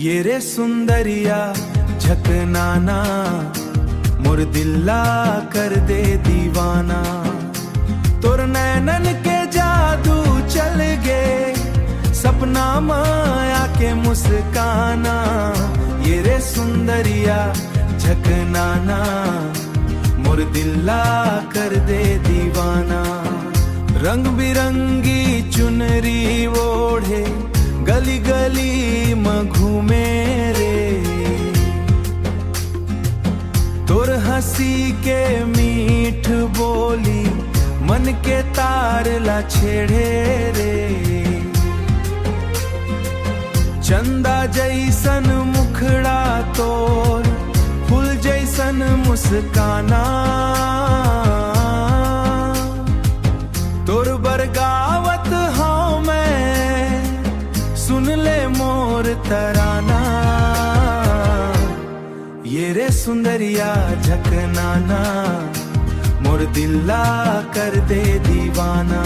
ये रे सुंदरिया झकनाना मोर दिल्ला कर दे दीवाना। तोर नैनन के जादू चल गे सपना माया के मुस्काना। ये रे सुंदरिया झकनाना मोर दिल्ला कर दे दीवाना। रंग बिरंगी चुनरी ओढ़े गली गली में घूमे रे। तोर हंसी के मीठ बोली मन के तार ला छेड़े रे। चंदा जैसन मुखड़ा तोर फूल जैसन मुस्काना। तोर बरगावत हाँ मैं सुन ले मोर तराना। ये रे सुंदरिया झकनाना मोर दिल्ला कर दे दीवाना।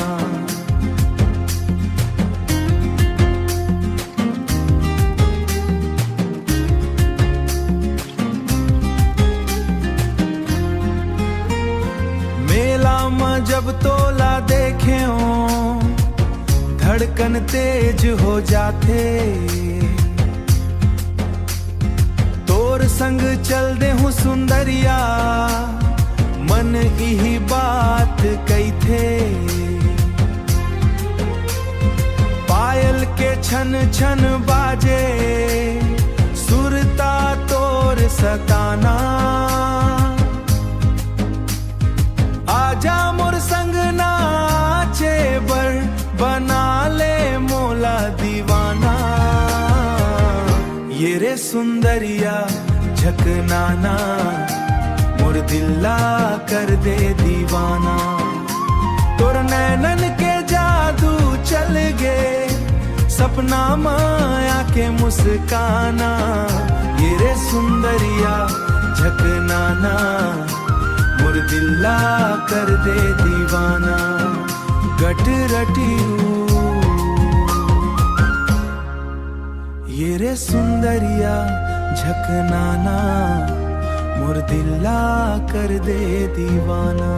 मेला में जब तोला देखे हो धड़कन तेज हो जाते। तोर संग चल दे हूँ सुंदरिया मन यही बात कही थे। पायल के छन छन बाजे सुरता तोर सताना। आजा मोर संग नाचे बर बना ले मोला दीवाना। ये रे सुंदरिया झकनाना मोर दिल्ला कर दे दीवाना। तोर नैनन के जादू चल गे सपना माया के मुस्काना। ये रे सुंदरिया झकनाना मोर दिल्ला कर दे दीवाना। गट रटियू ये रे सुंदरिया झकनाना मोर दिल्ला कर दे दीवाना।